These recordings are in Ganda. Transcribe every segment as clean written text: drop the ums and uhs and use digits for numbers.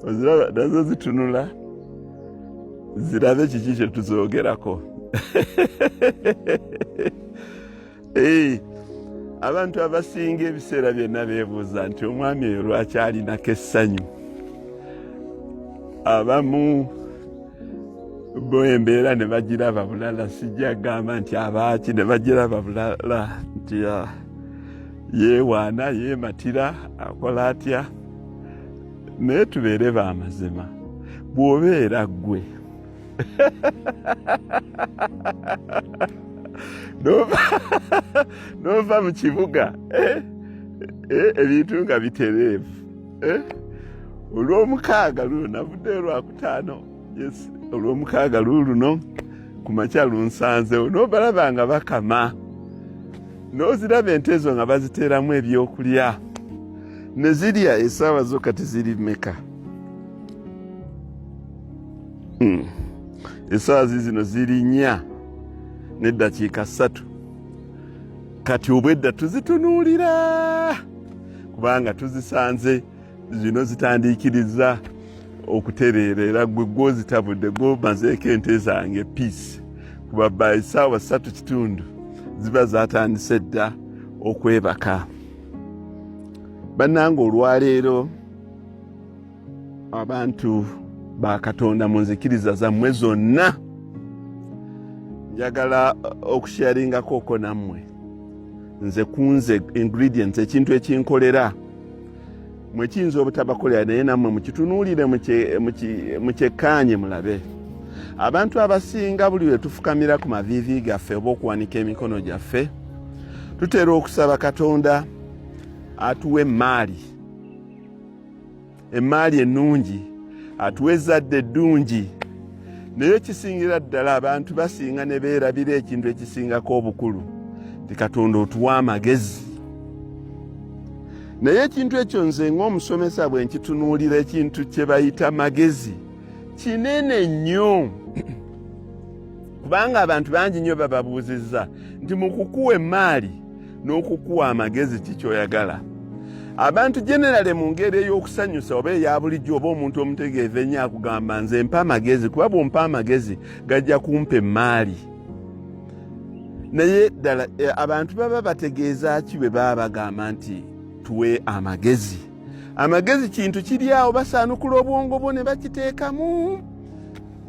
oziraba nazo zitunula zirabe kiki kye tuzoogerako. Abantu abasinga ebiseera byonna beebuuza nti omwami oyo lwaki alinako essanyu. Abamu bo embeera ne bagiraba bulala, sijja gamba nti abaaki ne bagiraba bulala nti yeewaana yeematira akola atya. Naye tubeere ba mazima, bw'obeera ggwe nova mu kibuga ebintu nga bitereevu. Olw'omukaaga luno navuddeyo Lwakutaano, olw'omukaaga luno ku makya lunsanzewo, n'obalaba nga bakama, n'oziraba ente ezo nga baziteeramu ebyokulya ne zirya. Essaawa zo kati ziri mmeka? Essaawa zino ziri 4 n'eddakiika 3. Kati obwedda tuzitunuulira kubanga tuzisanze zino zitandiikiriza okutereera, era gwe gwozitabudde gwomazeeko ente zange piisi, kuba by essaawa 3:30 ziba zatandise dda okwebaka. Bannange, olwaleero abantu ba Katonda mu nzikiriza zammwe zonna, njagala okusharingako nammwe nze kunze ingredients, ekintu ekinkolera mwe kiyinza obutabakolera naye nammwe mukitunuulire mukyekkaanye mulabe. Abantu abasinga buli lwe tufukamira ku maviivi gaffe oba okuwanika emikono gyaffe, tutera okusaba Katonda atuwe emmaali ennungi, atuwe ezzadde eddungi. Naye kisingira ddala abantu basinga ne beerabira ekintu ekisingako obukulu, ti Katonda otuwa amagezi. Naye ekintu ekyo nze ng'omusomesa bwe nkitunuulira, ekintu kye bayita magezi kinene nnyo. Kubanga abantu bangi nnyo bababuuzizza nti mu kukuwa emmaali n'okukuwa amagezi kikyoyagala. Abantu generale mu ngeri ey'okusanyusa oba eya bulijjo oba omuntu omutegeevu ennyo akugamba nze mpa amagezi, kuba bw'ompa amagezi gajja kumpa emmaali. Naye ddala abantu baba bategeeza ki bwe baba bagamba nti tuwe amagezi? Amagezi kintu kiri awo, basaanukula obwongo bwo ne bakiteekamu.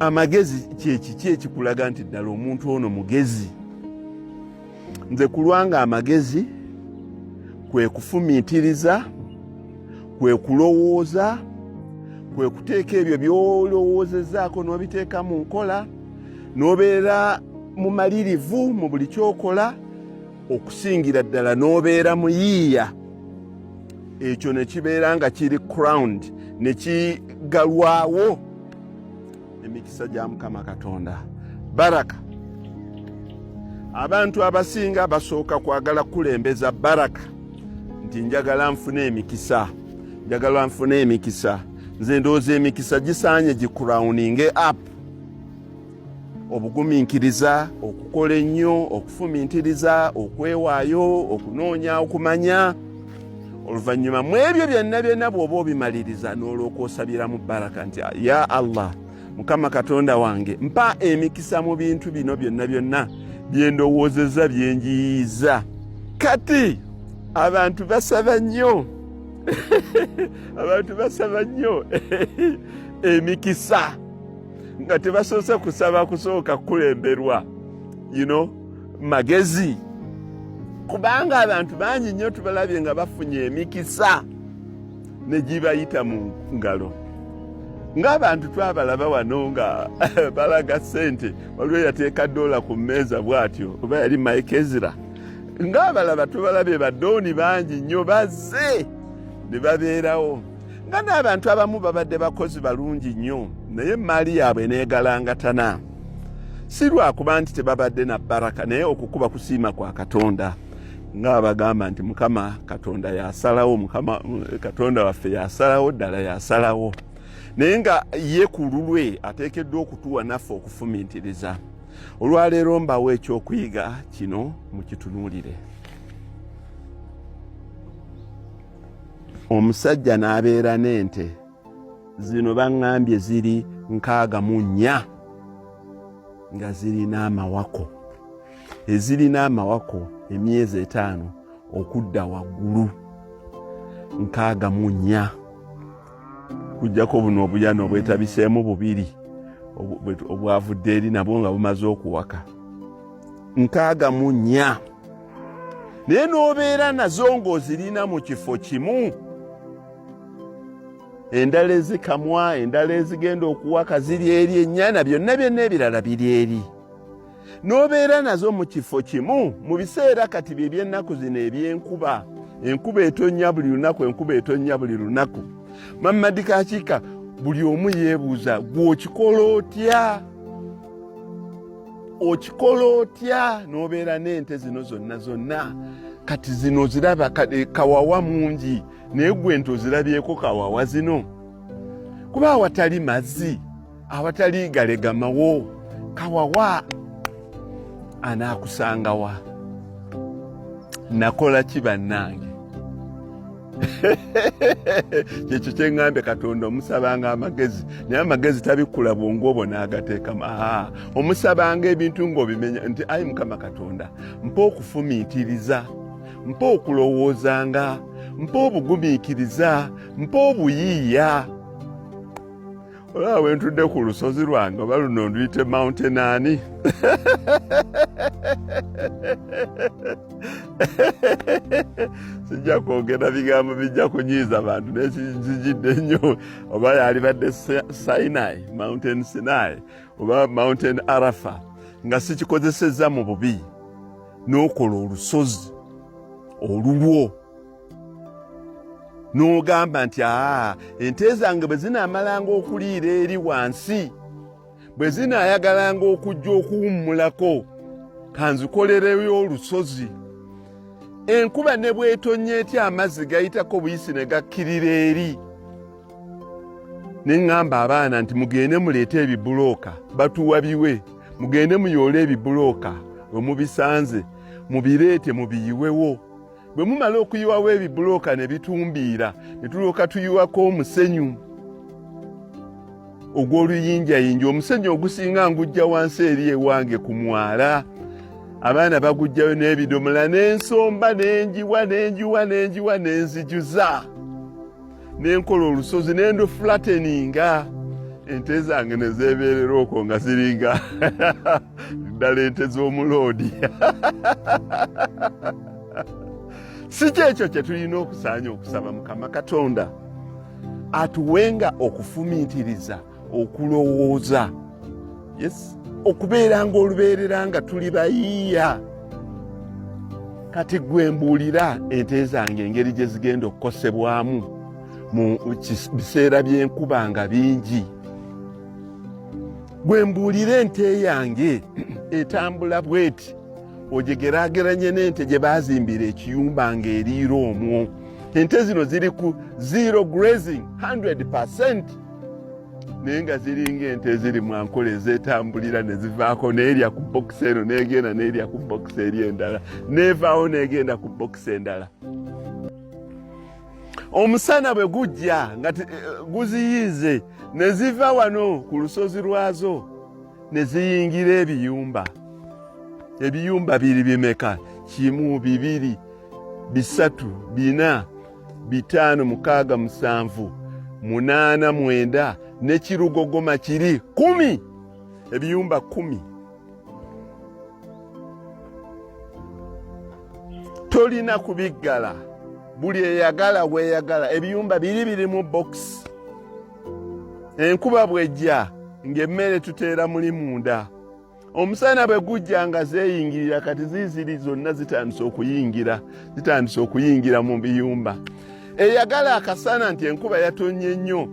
Amagezi kyekiki ekikulaga nti ddala omuntu ono mugezi? Nze kulwanga amagezi kwe kufumiitiriza, kwe kulowooza, kwe kuteeka ebyo by'olowoozezaako n'obiteeka mu nkola, n'obeera mumalirivu mu buli kyokola, okusingira ddala n'obeera muyiiya. Ekyo ne kibeera nga kiri crowned, ne kigalwawo emikisa gya Mukama Katonda. Baraka. Abantu abasinga basooka kwagala kulembeza baraka nti njagala nfune emikisa, njagala nfune emikisa. Nze ndowooza emikisa gisaanye gicrowninge up. Obugumiikiriza, okukola ennyo, okufumiitiriza, okwewaayo, okunoonya, okumanya. Oluvannyuma mu ebyo byonna bw'oba obimaliriza n'olwoka osabiramu baraka nti ya Allah, Mukama Katonda wange, mpa emikisa mu bintu bino byonna bye ndowoozezza bye njiyiza. Kati abantu basaba nnyo abantu basaba nnyo emikisa nga tebasoose kusooka kulemberwa magezi. Kubanga abantu bangi nnyo tubalabye nga bafunye emikisa ne gibayita mu ngalo. Ng'abantu twabalaba wano nga balaga ssente, waliwo yateeka $1 ku mmeeza bw'atyo, oba yali Mike Ezra. Ng'abalaba tubalabye baddooni bangi nnyo bazze ne babeerawo. Nga n'abantu abamu babadde bakozi balungi nnyo, naye emmaali yaabwe neegalangatana. Si lwakuba nti tebabadde na baraka, naye okukuba kusiima kwa Katonda. Ng'abagamba nti Mukama Katonda yasalawo, Mukama Katonda waffe yasalawo, ddala yasalawo. Naye nga ye ku lulwe ateekeddwa okutuwa naffe okufumiitiriza. Olwaleero mbawo ekyokuyiga kino mukitunuulire. omusajja n'abeera n'ente zino baŋŋambye ziri 64 nga zirina amawako. Ezirina amawako emyezi 5 okudda waggulu 64 kujjako buno obuyano obwetabiseemu 2 obwavudde eri nabwo nga bumaze okuwaka 64. Naye n'obeera nazo ng'ozirina mu kifo kimu, endala ezikamwa, endala ezigenda okuwaka ziri eri, ennyana byonna ebirala biri eri. N'obeera nazo mu kifo kimu mu biseera kati by'ennaku zino eby'enkuba, enkuba etonnya buli lunaku, enkuba etonnya buli lunaku. Mamadi Kakiika buli omu yeebuuza gw'okikola otya? Okikola otya? N'obeera n'ente zino zonna kati zino ziraba kawawa mungi, naye gwe ente ozirabyeko kawawa zino. Kuba awatali mazzi, awatali galegamawo, kawawa anaakusangawa. Nakola ki bannange? Kyekyo kye ŋŋambe Katonda omusabanga amagezi, naye amagezi tabikkula bwongo obwo n'agateekamu. Omusabanga ebintu ng'obimenya nti ayi Mukama Katonda, mpa okufumiitiriza, mpa okulowoozanga, mpa obugumiikiriza, mpa obuyiiya. Olaba bwe ntudde ku lusozi lwange oba luno nduyite mountain ani? Sijja kwogera bigambo bijja kunyiiza abantu n'ekizijidde ennyo, oba yalibadde Sinai, Mountain Sinai, oba Mountain Arafa, nga sikikozesezza mu bubi, n'okola olusozi olulwo n'ogamba nti ente zange bwe zinaamalanga okuliira eri wansi, bwe zinaayagalanga okujja okuwummulako, kanzikolereyo olusozi. Enkuba ne bw'etonnya etya amazzi gayitako buyisi ne gakkirira eri. Ne ŋŋamba abaana nti mugende muleete ebibulooka batuwa biwe, mugende muyoole ebibulooka we mubisanze, mubireete mubiyiwewo. Bwe mumala okuyiwawo ebibulooka ne bitumbiira, ne tulyoka tuyiwako omusenyu ogw'oluyinjayinja. Omusenyu ogusinga ngujja wansi eri ewange ku mwala. Abaana bagujjayo n'ebidomola, n'ensomba n'enjiwa n'enzijuza, n'enkola olusozi n'endo flatteninga. Ente zange ne zeebeerera okwo nga ziringa ddala ente z'omuloodi. Si kyekyo kye tulina okusaanya okusaba Mukama Katonda atuwenga okufumiitiriza, okulowooza, yes, okubeera ng'olubeerera nga tuli bayiiya. Kati gwe mbuulira ente zange engeri gye zigenda okukosebwamu mu biseera by'enkuba nga bingi. Gwe mbuulira ente yange etambula bweti, ogigeraageranye n'ente gye baazimbira ekiyumba ng'eriira omwo. Ente zino ziri ku 0 grazing 100%, naye nga ziringa ente eziri mu nkola ezeetambulira ne zivaako n'erya ku bokisi eno n'egenda n'erya ku bokisi eri endala, n'evaawo n'egenda ku bokisi endala. Omusana bwe gujja nga guziyize, ne ziva wano ku lusozi lwazo ne ziyingira ebiyumba. Ebiyumba biri bimeka? 1, 2, 3, 4, 5, 6, 7, 8, 9 n'ekirugogoma kiri 10. Ebiyumba 10. Tolina kubiggala, buli eyagala weeyagala. Ebiyumba biri mu box. Enkuba bwejja ng'emmere tuteera muli munda. Omusana bwe gujja nga zeeyingirira, kati ziiziri zonna zitandise okuyingira mu biyumba. Eyagala akasana nti enkuba yatonnye nnyo,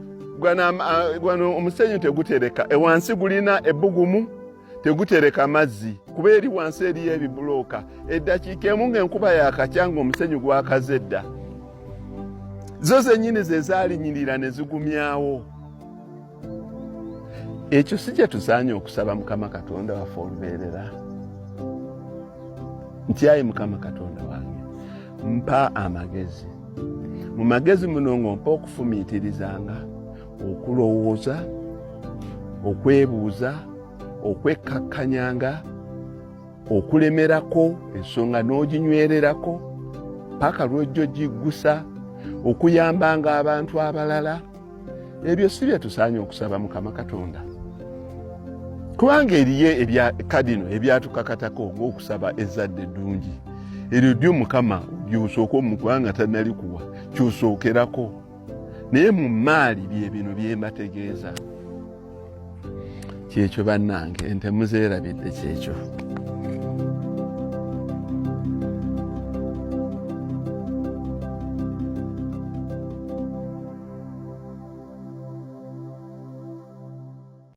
gwano omusenyu tegutereka, ewansi gulina ebbugumu, tegutereka mazzi kuba eri wansi eriyo ebibulooka. Eddakiika emu ng'enkuba yakatya ng'omusenyu gwakaze dda, zo zennyini ze zaalinyirira ne zigumyawo. Ekyo si kye tusaanye okusaba Mukama Katonda waffe olubeerera, nti ayi Mukama Katonda wange, mpa amagezi, mu magezi muno ng'ompa okufumiitirizanga, okulowooza, okwebuuza, okwekkakkanyanga, okulemerako ensonga n'oginywererako paka lw'ojja ogiggusa, okuyambanga abantu abalala. Ebyo si bye tusaanye okusaba Mukama Katonda. Kubanga eriyo ebya kadino ebyatukakatako ng'okusaba ezzadde eddungi. Eryo ddyo Mukama by'osooka omugwanga tannalikuwa ky'osookerako. Naye mu maali bye bino bye mbategeeza. Kyekyo bannange ente muzeerabidde kyekyo.